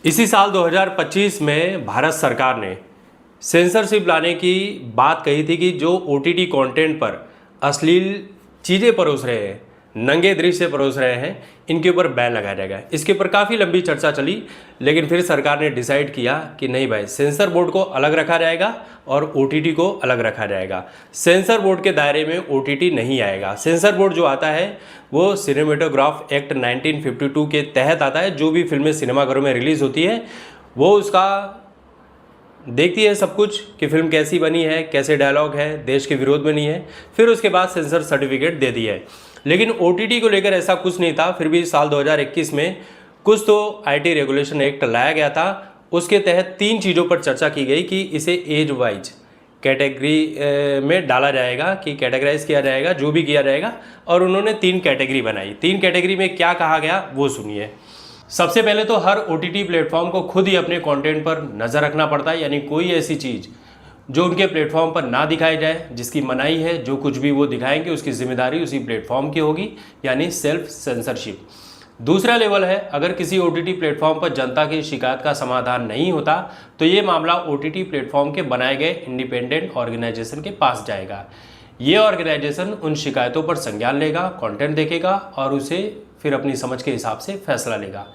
इसी साल 2025 में भारत सरकार ने सेंसरशिप लाने की बात कही थी कि जो OTT कंटेंट पर अश्लील चीज़ें परोस रहे हैं, नंगे दृश्य परोस रहे हैं, इनके ऊपर बैन लगाया जाएगा। इसके ऊपर काफ़ी लंबी चर्चा चली, लेकिन फिर सरकार ने डिसाइड किया कि नहीं भाई, सेंसर बोर्ड को अलग रखा जाएगा और OTT को अलग रखा जाएगा। सेंसर बोर्ड के दायरे में OTT नहीं आएगा। सेंसर बोर्ड जो आता है वो सिनेमेटोग्राफ एक्ट 1952 के तहत आता है। जो भी फिल्में सिनेमाघरों में रिलीज़ होती है वो उसका देखती है सब कुछ कि फिल्म कैसी बनी है, कैसे डायलॉग है, देश के विरोध बनी है, फिर उसके बाद सेंसर सर्टिफिकेट दे दी है। लेकिन OTT को लेकर ऐसा कुछ नहीं था। फिर भी साल 2021 में कुछ तो IT रेगुलेशन एक्ट लाया गया था। उसके तहत 3 चीज़ों पर चर्चा की गई कि इसे एज वाइज कैटेगरी में डाला जाएगा, कि कैटेगराइज किया जाएगा, जो भी किया जाएगा। और उन्होंने 3 कैटेगरी बनाई। 3 कैटेगरी में क्या कहा गया वो सुनिए। सबसे पहले तो हर OTT प्लेटफॉर्म को खुद ही अपने कंटेंट पर नज़र रखना पड़ता है, यानी कोई ऐसी चीज़ जो उनके प्लेटफॉर्म पर ना दिखाई जाए, जिसकी मनाही है, जो कुछ भी वो दिखाएंगे उसकी जिम्मेदारी उसी प्लेटफॉर्म की होगी, यानी सेल्फ सेंसरशिप। दूसरा लेवल है, अगर किसी OTT प्लेटफॉर्म पर जनता की शिकायत का समाधान नहीं होता तो ये मामला OTT प्लेटफॉर्म के बनाए गए इंडिपेंडेंट ऑर्गेनाइजेशन के पास जाएगा। ये ऑर्गेनाइजेशन उन शिकायतों पर संज्ञान लेगा, कंटेंट देखेगा और उसे फिर अपनी समझ के हिसाब से फैसला लेगा।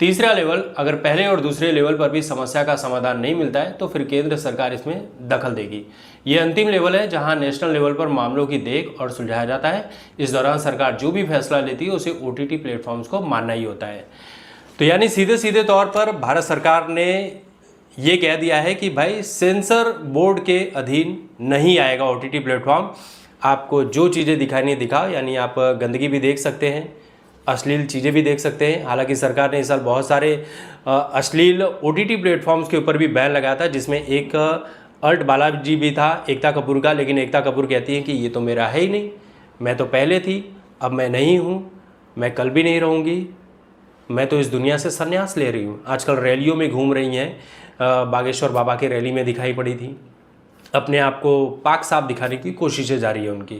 तीसरा लेवल, अगर पहले और दूसरे लेवल पर भी समस्या का समाधान नहीं मिलता है तो फिर केंद्र सरकार इसमें दखल देगी। ये अंतिम लेवल है जहां नेशनल लेवल पर मामलों की देख और सुलझाया जाता है। इस दौरान सरकार जो भी फैसला लेती है उसे OTT प्लेटफॉर्म्स को मानना ही होता है। तो यानी सीधे सीधे तौर पर भारत सरकार ने ये कह दिया है कि भाई सेंसर बोर्ड के अधीन नहीं आएगा OTT प्लेटफॉर्म। आपको जो चीज़ें दिखानी है दिखाओ, यानी आप गंदगी भी देख सकते हैं, अश्लील चीज़ें भी देख सकते हैं। हालांकि सरकार ने इस साल बहुत सारे अश्लील OTT प्लेटफॉर्म्स के ऊपर भी बैन लगाया था, जिसमें एक अल्ट बालाजी भी था, एकता कपूर का। लेकिन एकता कपूर कहती हैं कि ये तो मेरा है ही नहीं, मैं तो पहले थी, अब मैं नहीं हूँ, मैं कल भी नहीं रहूँगी, मैं तो इस दुनिया से संन्यास ले रही हूँ। आजकल रैलियों में घूम रही हैं, बागेश्वर बाबा के रैली में दिखाई पड़ी थी। अपने आप को पाक साफ दिखाने की कोशिशें जारी है उनकी।